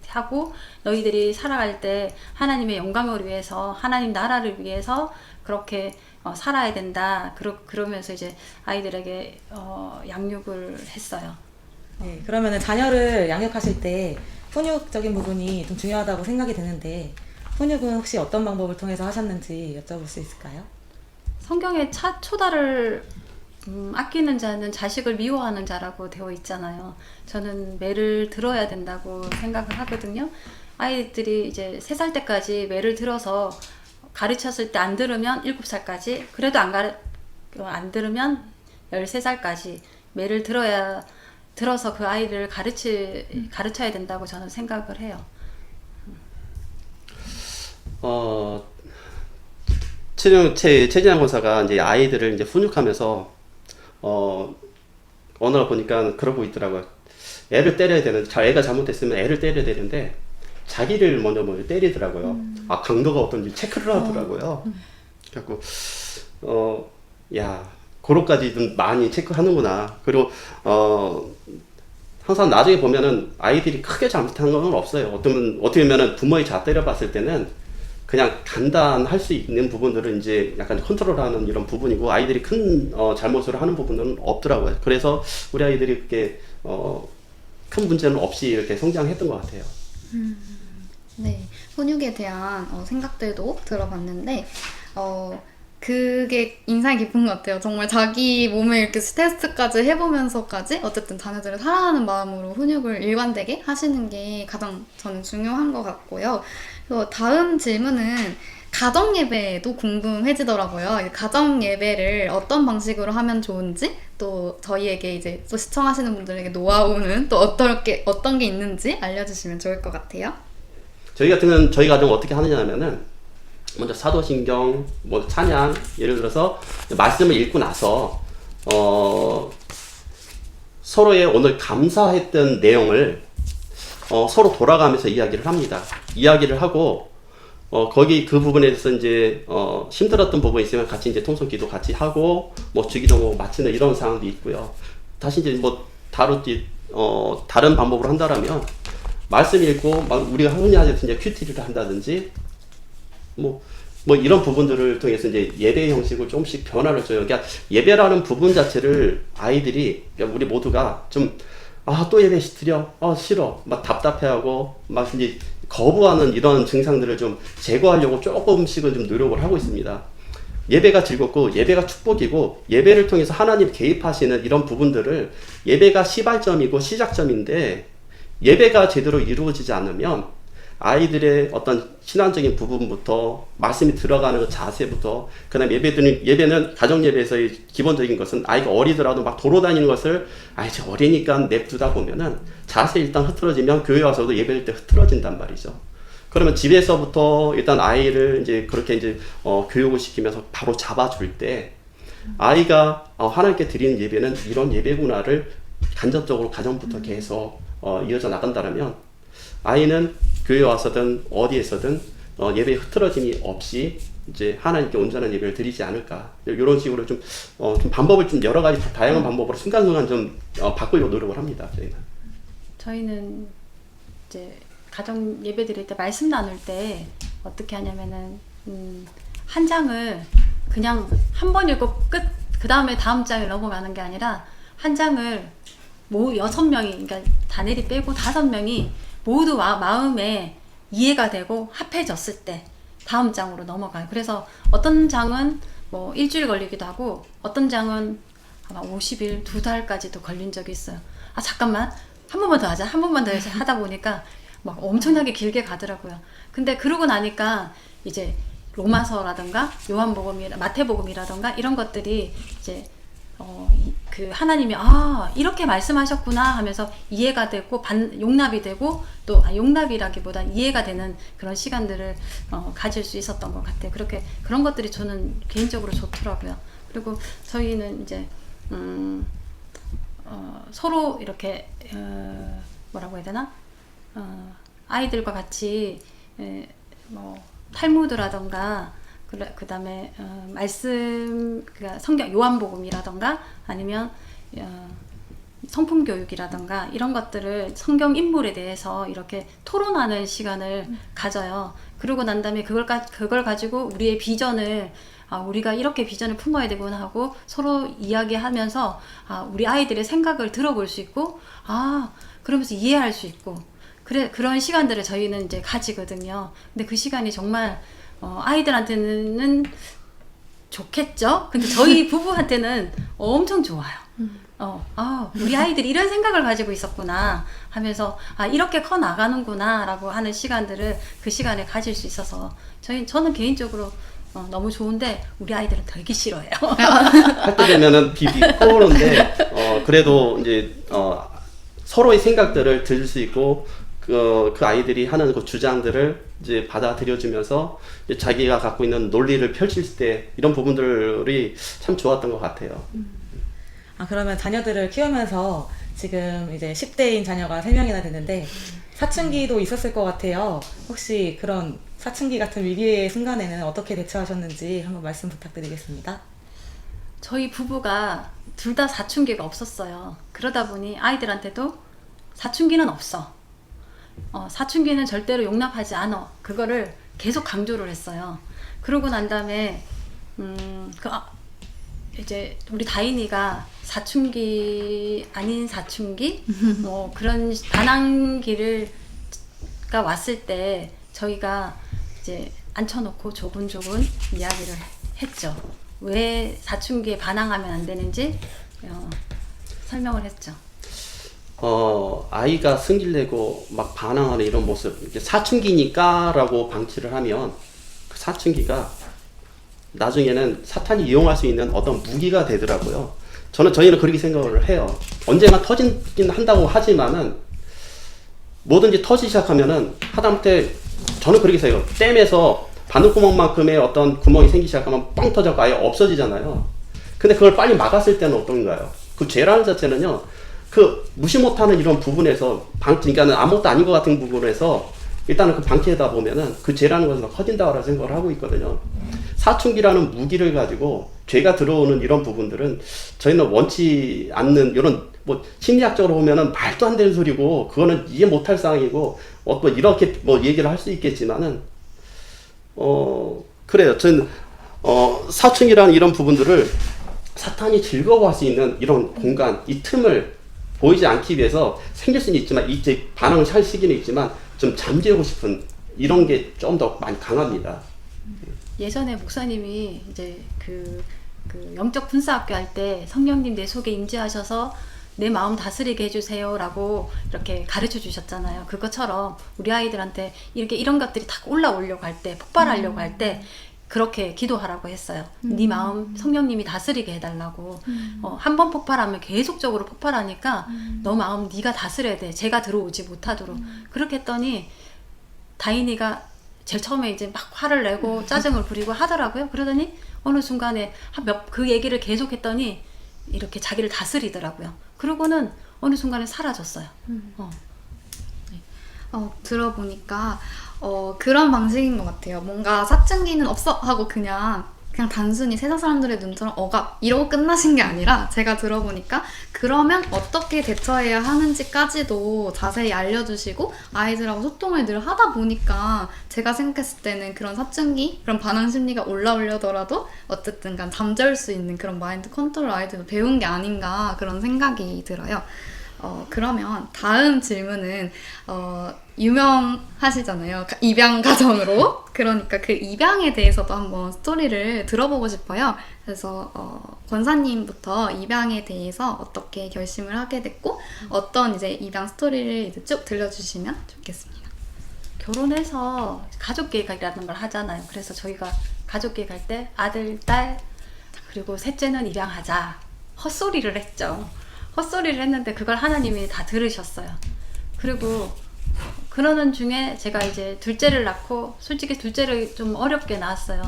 하고 너희들이 살아갈 때 하나님의 영광을 위해서 하나님 나라를 위해서 그렇게 살아야 된다. 그러면서 이제 아이들에게 양육을 했어요. 네, 그러면은 자녀를 양육하실 때 훈육적인 부분이 좀 중요하다고 생각이 되는데 훈육은 혹시 어떤 방법을 통해서 하셨는지 여쭤볼 수 있을까요? 성경에 초다를 아끼는 자는 자식을 미워하는 자라고 되어 있잖아요. 저는 매를 들어야 된다고 생각을 하거든요. 아이들이 이제 3살 때까지 매를 들어서 가르쳤을 때 안 들으면 7살까지, 그래도 안 들으면 13살까지 매를 들어서 그 아이를 가르쳐야 된다고 저는 생각을 해요. 최진양 권사가 이제 아이들을 이제 훈육하면서 어느 날 보니까 그러고 있더라고요. 애를 때려야 되는데, 애가 잘못했으면 애를 때려야 되는데 자기를 먼저 때리더라고요. 강도가 어떤지 체크를 하더라고요. 그래갖고 야, 그로까지 좀 많이 체크하는구나. 그리고 항상 나중에 보면은 아이들이 크게 잘못한 건 없어요. 어떻게 보면은 부모의 자 때려봤을 때는 그냥 간단할 수 있는 부분들을 이제 약간 컨트롤하는 이런 부분이고, 아이들이 큰 잘못을 하는 부분은 없더라고요. 그래서 우리 아이들이 그렇게 큰 문제는 없이 이렇게 성장했던 것 같아요. 네, 훈육에 대한 생각들도 들어봤는데 그게 인상 깊은 것 같아요. 정말 자기 몸에 이렇게 테스트까지 해보면서까지 어쨌든 자녀들을 사랑하는 마음으로 훈육을 일관되게 하시는 게 가장 저는 중요한 것 같고요. 그리고 다음 질문은 가정 예배도 궁금해지더라고요. 가정 예배를 어떤 방식으로 하면 좋은지, 또 저희에게 이제 또 시청하시는 분들에게 노하우는 또 어떤 게 있는지 알려주시면 좋을 것 같아요. 저희 가정은 어떻게 하느냐면은 먼저 사도신경, 찬양, 예를 들어서 말씀을 읽고 나서 서로의 오늘 감사했던 내용을 서로 돌아가면서 이야기를 합니다. 이야기를 하고 거기 그 부분에 대해서 이제 힘들었던 부분이 있으면 같이 이제 통성기도 같이 하고 주기도 마치는 이런 상황도 있고요. 다시 이제 다른 방법으로 한다라면 말씀 읽고 우리가 흔히 하듯이 이제 큐티를 한다든지 이런 부분들을 통해서 이제 예배 형식을 조금씩 변화를 줘요. 그러니까 예배라는 부분 자체를 아이들이, 그러니까 우리 모두가 좀 또 예배 드려? 싫어. 답답해하고 이제 거부하는 이런 증상들을 좀 제거하려고 조금씩은 좀 노력을 하고 있습니다. 예배가 즐겁고 예배가 축복이고 예배를 통해서 하나님 개입하시는 이런 부분들을, 예배가 시발점이고 시작점인데 예배가 제대로 이루어지지 않으면 아이들의 어떤 신앙적인 부분부터 말씀이 들어가는 자세부터, 그다음 예배는 가정 예배에서의 기본적인 것은 아이가 어리더라도 돌아다니는 것을 이제 어리니까 냅두다 보면은 자세 일단 흐트러지면 교회 와서도 예배할 때 흐트러진단 말이죠. 그러면 집에서부터 일단 아이를 이제 그렇게 이제 교육을 시키면서 바로 잡아줄 때 아이가 하나님께 드리는 예배는 이런 예배구나를 간접적으로 가정부터 계속 이어져 나간다면 아이는 교회 와서든 어디에서든 예배에 흐트러짐이 없이 이제 하나님께 온전한 예배를 드리지 않을까, 이런 식으로 좀 방법을 좀 여러 가지 다양한 방법으로 순간순간 좀 바꾸려고 노력을 합니다. 저희는 이제 가정 예배 드릴 때 말씀 나눌 때 어떻게 하냐면은 한 장을 그냥 한 번 읽고 끝, 그 다음에 다음 장에 넘어가는 게 아니라 한 장을 6명이, 그러니까 다니엘이 빼고 5명이 모두 마음에 이해가 되고 합해졌을 때 다음 장으로 넘어가요. 그래서 어떤 장은 일주일 걸리기도 하고 어떤 장은 아마 50일, 2달까지도 걸린 적이 있어요. 잠깐만, 한 번만 더 하자, 한 번만 더 하다 보니까 엄청나게 길게 가더라고요. 근데 그러고 나니까 이제 로마서라든가 마태복음이라든가 이런 것들이 이제 그 하나님이 이렇게 말씀하셨구나 하면서 이해가 되고 용납이 되고, 또 용납이라기보다 이해가 되는 그런 시간들을 가질 수 있었던 것 같아요. 그런 것들이 저는 개인적으로 좋더라고요. 그리고 저희는 이제 서로 이렇게 뭐라고 해야 되나? 아이들과 같이 뭐 탈무드라던가 그다음에 말씀 그러니까 성경 요한복음이라던가 아니면 성품 교육이라던가 이런 것들을 성경 인물에 대해서 이렇게 토론하는 시간을 가져요. 그러고 난 다음에 그걸 가지고 우리의 비전을 우리가 이렇게 비전을 품어야 되구나 하고 서로 이야기하면서 우리 아이들의 생각을 들어볼 수 있고 그러면서 이해할 수 있고 그런 시간들을 저희는 이제 가지거든요. 근데 그 시간이 정말 아이들한테는 좋겠죠? 근데 저희 부부한테는 엄청 좋아요. 우리 아이들이 이런 생각을 가지고 있었구나 하면서 이렇게 커 나가는구나 라고 하는 시간들을 그 시간에 가질 수 있어서 저는 개인적으로 너무 좋은데 우리 아이들은 되게 싫어해요. 할 때 되면은 비비 꼬는데 그래도 이제 서로의 생각들을 들을 수 있고 그 아이들이 하는 그 주장들을 이제 받아들여주면서 이제 자기가 갖고 있는 논리를 펼칠 때 이런 부분들이 참 좋았던 것 같아요. 그러면 자녀들을 키우면서 지금 이제 10대인 자녀가 3명이나 됐는데 사춘기도 있었을 것 같아요. 혹시 그런 사춘기 같은 위기의 순간에는 어떻게 대처하셨는지 한번 말씀 부탁드리겠습니다. 저희 부부가 둘 다 사춘기가 없었어요. 그러다 보니 아이들한테도 사춘기는 없어. 사춘기는 절대로 용납하지 않아. 그거를 계속 강조를 했어요. 그러고 난 다음에 이제 우리 다인이가 사춘기 아닌 사춘기 뭐 그런 반항기가 왔을 때 저희가 이제 앉혀놓고 조근조근 이야기를 했죠. 왜 사춘기에 반항하면 안 되는지 설명을 했죠. 아이가 승질 내고 막 반항하는 이런 모습, 이제 사춘기니까라고 방치를 하면 그 사춘기가 나중에는 사탄이 이용할 수 있는 어떤 무기가 되더라고요. 저희는 그렇게 생각을 해요. 언젠가 터지긴 한다고 하지만은 뭐든지 터지기 시작하면은 하다못해 저는 그렇게 생각해요. 댐에서 바늘구멍만큼의 어떤 구멍이 생기기 시작하면 뻥 터져서 아예 없어지잖아요. 근데 그걸 빨리 막았을 때는 어떤가요? 그 죄라는 자체는요, 그 무시 못하는 이런 부분에서 그러니까는 아무것도 아닌 것 같은 부분에서 일단은 그 방치하다 보면은 그 죄라는 것은 커진다고 생각을 하고 있거든요. 사춘기라는 무기를 가지고 죄가 들어오는 이런 부분들은 저희는 원치 않는 이런 뭐 심리학적으로 보면은 말도 안 되는 소리고 그거는 이해 못할 상황이고 뭐 이렇게 뭐 얘기를 할 수 있겠지만은 그래요. 저는 사춘기라는 이런 부분들을 사탄이 즐거워할 수 있는 이런 공간, 이 틈을 보이지 않기 위해서 생길 수는 있지만 이제 반응을 할 시기는 있지만 좀 잠재우고 싶은 이런 게 좀 더 많이 강합니다. 예전에 목사님이 이제 그 영적 군사학교 할 때 성령님 내 속에 임재하셔서 내 마음 다스리게 해주세요라고 이렇게 가르쳐 주셨잖아요. 그것처럼 우리 아이들한테 이런 것들이 다 올라오려고 할 때, 폭발하려고 할 때 그렇게 기도하라고 했어요. 네 마음 성령님이 다스리게 해달라고. 한 번 폭발하면 계속적으로 폭발하니까 너 마음 네가 다스려야 돼. 제가 들어오지 못하도록. 그렇게 했더니 다인이가 제일 처음에 이제 막 화를 내고 짜증을 부리고 하더라고요. 그러더니 어느 순간에 그 얘기를 계속 했더니 이렇게 자기를 다스리더라고요. 그러고는 어느 순간에 사라졌어요. 들어보니까 그런 방식인 것 같아요. 뭔가 사춘기는 없어 하고 그냥 단순히 세상 사람들의 눈처럼 억압 이러고 끝나신 게 아니라 제가 들어보니까 그러면 어떻게 대처해야 하는지까지도 자세히 알려주시고 아이들하고 소통을 늘 하다 보니까 제가 생각했을 때는 그런 사춘기, 그런 반항 심리가 올라오려더라도 어쨌든 간 잠재울 수 있는 그런 마인드 컨트롤 아이들도 배운 게 아닌가 그런 생각이 들어요. 그러면 다음 질문은 유명하시잖아요. 입양 가정으로. 그러니까 그 입양에 대해서도 한번 스토리를 들어보고 싶어요. 그래서 권사님부터 입양에 대해서 어떻게 결심을 하게 됐고 어떤 이제 입양 스토리를 이제 쭉 들려주시면 좋겠습니다. 결혼해서 가족 계획이라는 걸 하잖아요. 그래서 저희가 가족 계획할 때 아들, 딸 그리고 셋째는 입양하자 헛소리를 했죠. 헛소리를 했는데 그걸 하나님이 다 들으셨어요. 그리고 그러는 중에 제가 이제 둘째를 낳고 솔직히 둘째를 좀 어렵게 낳았어요.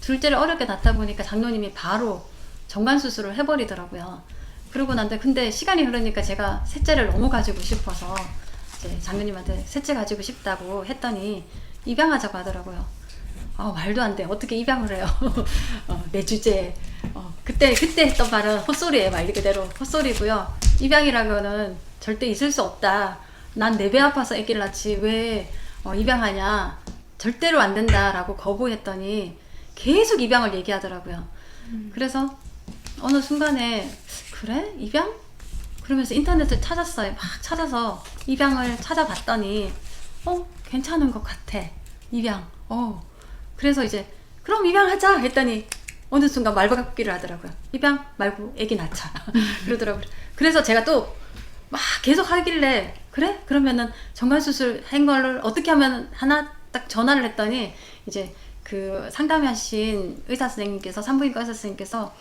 둘째를 어렵게 낳다 보니까 장로님이 바로 정관 수술을 해버리더라고요. 그러고 난데 근데 시간이 흐르니까 제가 셋째를 너무 가지고 싶어서 이제 장모님한테 셋째 가지고 싶다고 했더니 입양하자고 하더라고요. 말도 안 돼. 어떻게 입양을 해요? 내 주제에. 그때 했던 말은 헛소리예요. 말 그대로 헛소리고요. 입양이라고는 절대 있을 수 없다. 난 내 배 아파서 아기를 낳지 왜 입양하냐. 절대로 안 된다라고 거부했더니 계속 입양을 얘기하더라고요. 그래서 어느 순간에 그래? 입양? 그러면서 인터넷을 찾았어요. 막 찾아서 입양을 찾아봤더니 괜찮은 것 같아. 입양. 그래서 이제 그럼 입양하자 했더니 어느 순간 말바꾸기를 하더라고요. 입양 말고 애기 낳자. 그러더라고요. 그래서 제가 또 막 계속 하길래 그래? 그러면은 정관수술 한 거를 어떻게 하면 하나 딱 전화를 했더니 이제 그 상담하신 의사 선생님께서 산부인과 의사 선생님께서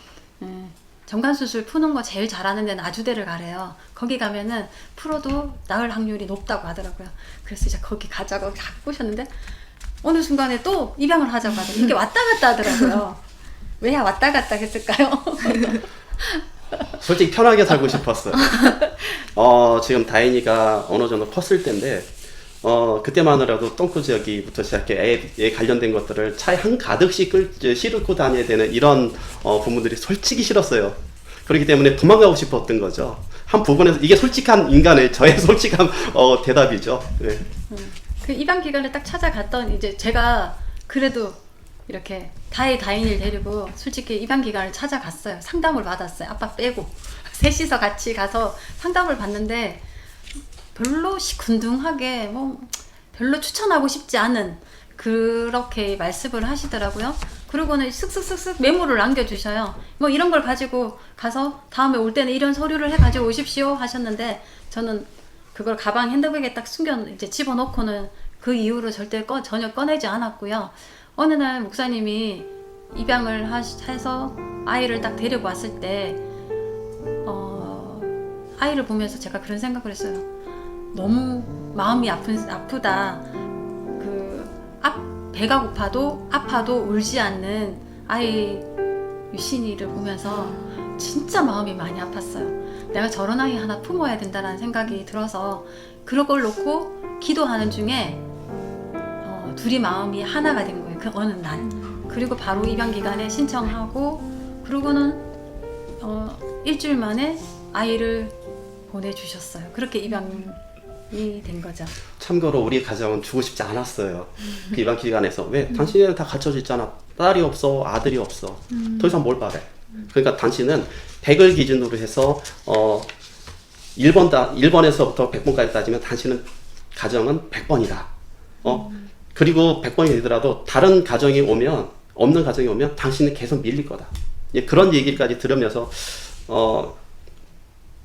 정관수술 푸는 거 제일 잘하는 데는 아주대를 가래요. 거기 가면은 풀어도 나을 확률이 높다고 하더라고요. 그래서 이제 거기 가자고 다 꼬셨는데 어느 순간에 또 입양을 하자고 하더라고요. 이게 왔다 갔다 하더라고요. 왜 왔다 갔다 했을까요? 솔직히 편하게 살고 싶었어요. 지금 다인이가 어느 정도 컸을 때인데, 그때만이라도 똥꾸지기부터 시작해 애에 관련된 것들을 차에 한 가득씩 싣고 다녀야 되는 이런 부분들이 솔직히 싫었어요. 그렇기 때문에 도망가고 싶었던 거죠. 한 부분에서 이게 솔직한 인간의 저의 솔직한 대답이죠. 네. 그 입양 기간에 딱 찾아갔던 이제 제가 그래도 이렇게 다인이를 데리고 솔직히 입양 기간을 찾아갔어요. 상담을 받았어요. 아빠 빼고 셋이서 같이 가서 상담을 받는데 별로 시큰둥하게 별로 추천하고 싶지 않은 그렇게 말씀을 하시더라고요. 그러고는 쓱쓱쓱쓱 메모를 남겨주셔요. 이런 걸 가지고 가서 다음에 올 때는 이런 서류를 해 가지고 오십시오 하셨는데 저는 그걸 가방 핸드백에 딱 이제 집어넣고는 그 이후로 절대 전혀 꺼내지 않았고요. 어느 날 목사님이 입양을 해서 아이를 딱 데리고 왔을 때 아이를 보면서 제가 그런 생각을 했어요. 너무 마음이 아프다. 배가 고파도 아파도 울지 않는 아이 유신이를 보면서 진짜 마음이 많이 아팠어요. 내가 저런 아이 하나 품어야 된다는 생각이 들어서 그런 걸 놓고 기도하는 중에 둘이 마음이 하나가 된 거예요. 그 어느 날. 그리고 바로 입양 기간에 신청하고 그러고는 일주일 만에 아이를 보내주셨어요. 그렇게 입양이 된 거죠. 참고로 우리 가정은 주고 싶지 않았어요. 그 입양 기간에서. 왜? 당신은 다 갖춰져 있잖아. 딸이 없어, 아들이 없어. 더 이상 뭘 바래? 그러니까 당신은 100을 기준으로 해서 1번에서부터 100번까지 따지면 당신은 가정은 100번이다. 그리고 100번이 되더라도 다른 가정이 오면, 없는 가정이 오면 당신은 계속 밀릴 거다. 그런 얘기까지 들으면서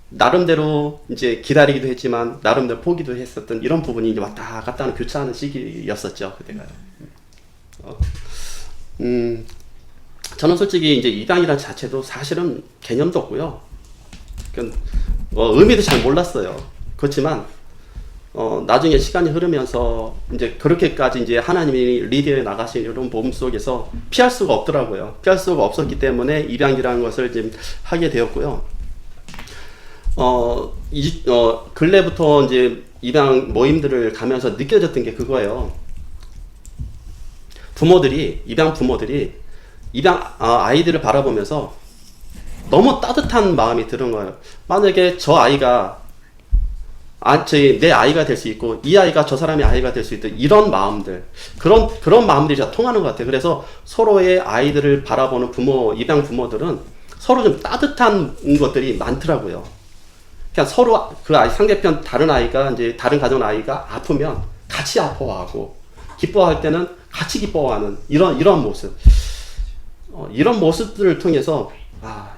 나름대로 이제 기다리기도 했지만 나름대로 포기도 했었던 이런 부분이 이제 왔다 갔다 하는 교차하는 시기였었죠, 그때가요. 저는 솔직히 이제 입양이라는 자체도 사실은 개념도 없고요. 의미도 잘 몰랐어요. 그렇지만 나중에 시간이 흐르면서 이제 그렇게까지 이제 하나님이 리드해 나가신 이런 몸 속에서 피할 수가 없더라고요. 피할 수가 없었기 때문에 입양이라는 것을 지금 하게 되었고요. 근래부터 이제 입양 모임들을 가면서 느껴졌던 게 그거예요. 입양 부모들이 입양 아이들을 바라보면서 너무 따뜻한 마음이 드는 거예요. 만약에 저 아이가 내 아이가 될 수 있고 이 아이가 저 사람의 아이가 될 수 있다, 이런 마음들, 그런 마음들이 다 통하는 것 같아요. 그래서 서로의 아이들을 바라보는 입양 부모들은 서로 좀 따뜻한 것들이 많더라고요. 그냥 서로 상대편 다른 가정 아이가 아프면 같이 아파하고 기뻐할 때는 같이 기뻐하는 이런 모습, 이런 모습들을 통해서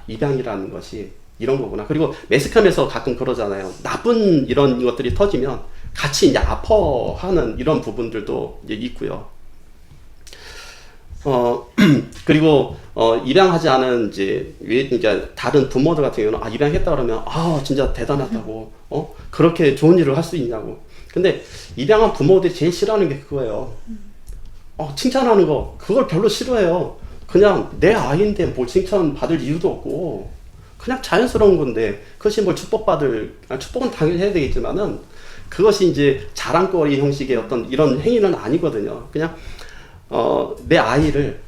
입양이라는 것이 이런 거구나. 그리고 매스컴에서 가끔 그러잖아요. 나쁜 이런 것들이 터지면 같이 이제 아파하는 이런 부분들도 이제 있고요. 그리고 입양하지 않은 이제 다른 부모들 같은 경우는 입양했다 그러면 진짜 대단하다고 그렇게 좋은 일을 할 수 있냐고. 근데 입양한 부모들이 제일 싫어하는 게 그거예요. 칭찬하는 거, 그걸 별로 싫어해요. 그냥 내 아이인데 뭘 칭찬 받을 이유도 없고 그냥 자연스러운 건데 그것이 뭘 축복은 당연히 해야 되겠지만은 그것이 이제 자랑거리 형식의 어떤 이런 행위는 아니거든요. 그냥 내 아이를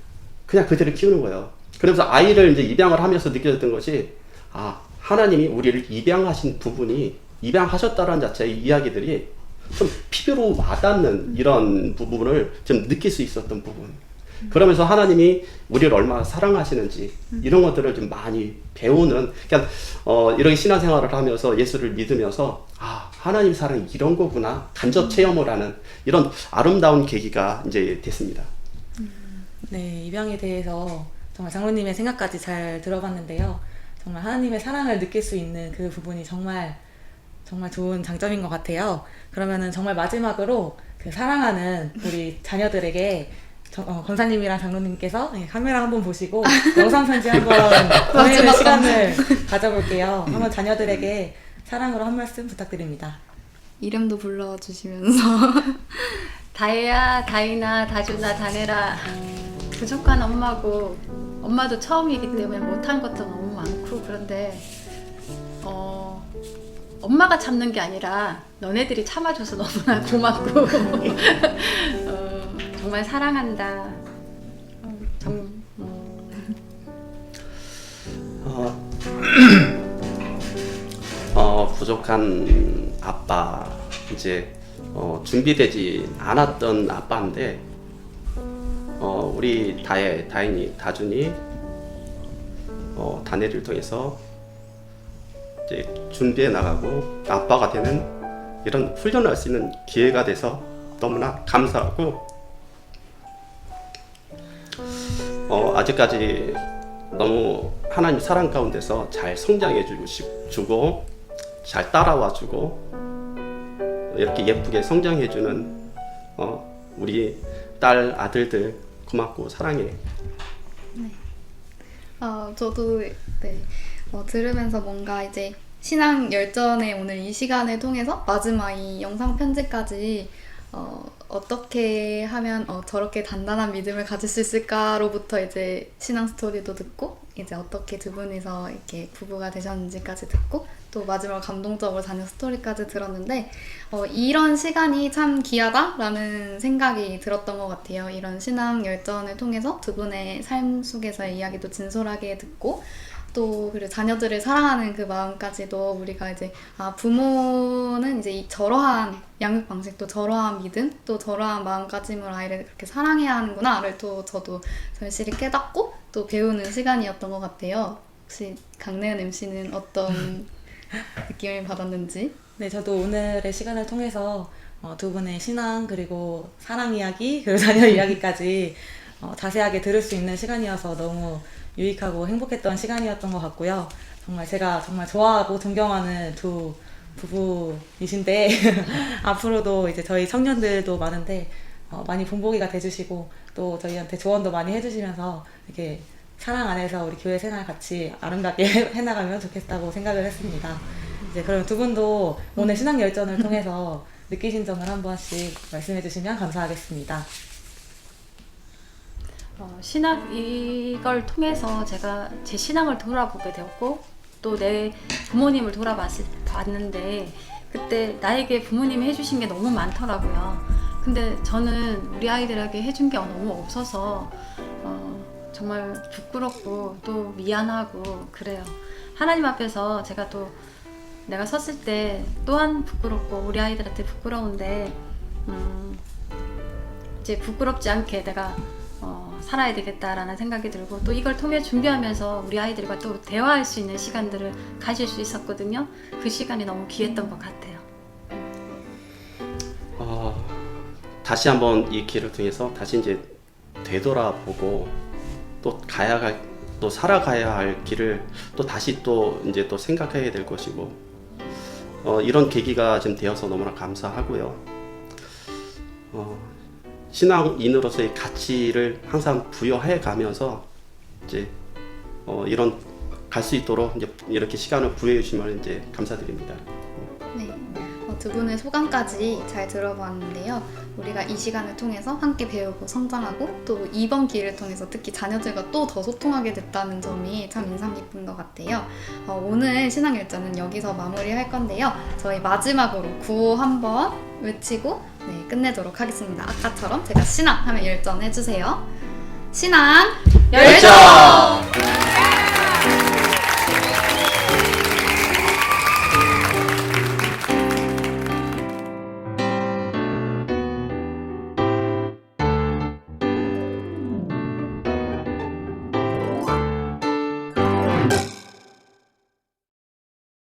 그냥 그대로 키우는 거예요. 그래서 아이를 이제 입양을 하면서 느껴졌던 것이 하나님이 우리를 입양하셨다는 자체의 이야기들이 좀 피부로 와닿는 이런 부분을 좀 느낄 수 있었던 부분. 그러면서 하나님이 우리를 얼마나 사랑하시는지 이런 것들을 좀 많이 배우는, 그러니까 이렇게 신앙생활을 하면서 예수를 믿으면서 하나님 사랑이 이런 거구나 간접 체험을 하는 이런 아름다운 계기가 이제 됐습니다. 네, 입양에 대해서 정말 장로님의 생각까지 잘 들어봤는데요. 정말 하나님의 사랑을 느낄 수 있는 그 부분이 정말 좋은 장점인 것 같아요. 그러면은 정말 마지막으로 그 사랑하는 우리 자녀들에게 권사님이랑 장로님께서 카메라 한번 보시고 영상 편지 한번 보내는 시간을 가져볼게요. 한번 자녀들에게 사랑으로 한 말씀 부탁드립니다. 이름도 불러주시면서 다혜야, 다인아, 다준아, 다네라. 부족한 엄마고 엄마도 처음이기 때문에 못한 것도 너무 많고 그런데 엄마가 참는 게 아니라 너네들이 참아줘서 너무나 고맙고 정말 사랑한다. 부족한 아빠, 이제 준비되지 않았던 아빠인데 우리 다인이, 다준이 다네를 통해서 이제 준비해 나가고 아빠가 되는 이런 훈련을 할 수 있는 기회가 돼서 너무나 감사하고 아직까지 너무 하나님 사랑 가운데서 잘 성장해 주고 잘 따라와 주고 이렇게 예쁘게 성장해 주는 우리 딸 아들들 고맙고 사랑해. 저도 들으면서 뭔가 이제 신앙 열전의 오늘 이 시간을 통해서 마지막 이 영상 편지까지 어떻게 하면 저렇게 단단한 믿음을 가질 수 있을까로부터 이제 신앙 스토리도 듣고 이제 어떻게 두 분이서 이렇게 부부가 되셨는지까지 듣고 또 마지막 감동적으로 자녀 스토리까지 들었는데 이런 시간이 참 귀하다라는 생각이 들었던 것 같아요. 이런 신앙 열전을 통해서 두 분의 삶 속에서의 이야기도 진솔하게 듣고 또 그리고 자녀들을 사랑하는 그 마음까지도 우리가 이제 부모는 이제 이 저러한 양육 방식도 저러한 믿음 또 저러한 마음가짐으로 아이를 그렇게 사랑해야 하는구나를 또 저도 절실히 깨닫고 또 배우는 시간이었던 것 같아요. 혹시 강래은 MC는 어떤 느낌을 받았는지? 네, 저도 오늘의 시간을 통해서 두 분의 신앙 그리고 사랑 이야기 그리고 자녀 이야기까지 자세하게 들을 수 있는 시간이어서 너무 유익하고 행복했던 시간이었던 것 같고요. 제가 정말 좋아하고 존경하는 두 부부이신데 앞으로도 이제 저희 청년들도 많은데 많이 본보기가 돼주시고 또 저희한테 조언도 많이 해주시면서 이렇게 사랑 안에서 우리 교회 생활 같이 아름답게 해나가면 좋겠다고 생각을 했습니다. 이제 그럼 두 분도 오늘 신앙 열전을 통해서 느끼신 점을 한 번씩 말씀해 주시면 감사하겠습니다. 신학 이걸 통해서 제가 제 신앙을 돌아보게 되었고 또 내 부모님을 돌아봤는데 그때 나에게 부모님이 해주신 게 너무 많더라고요. 근데 저는 우리 아이들에게 해준 게 너무 없어서 정말 부끄럽고 또 미안하고 그래요. 하나님 앞에서 제가 또 내가 섰을 때 또한 부끄럽고 우리 아이들한테 부끄러운데 이제 부끄럽지 않게 내가 살아야 되겠다라는 생각이 들고 또 이걸 통해 준비하면서 우리 아이들과 또 대화할 수 있는 시간들을 가질 수 있었거든요. 그 시간이 너무 귀했던 것 같아요. 다시 한번 이 기회를 통해서 다시 이제 되돌아보고 또 또 살아가야 할 길을 또 다시 또 이제 또 생각해야 될 것이고 이런 계기가 지금 되어서 너무나 감사하고요. 신앙인으로서의 가치를 항상 부여해 가면서 이제 이런 갈 수 있도록 이제 이렇게 시간을 부여해 주시면 이제 감사드립니다. 네. 두 분의 소감까지 잘 들어봤는데요. 우리가 이 시간을 통해서 함께 배우고 성장하고 또 이번 기회를 통해서 특히 자녀들과 또 더 소통하게 됐다는 점이 참 인상 깊은 것 같아요. 오늘 신앙일전은 여기서 마무리할 건데요. 저희 마지막으로 구호 한번 외치고 끝내도록 하겠습니다. 아까처럼 제가 신앙 하면 열전 해주세요. 신앙 열전!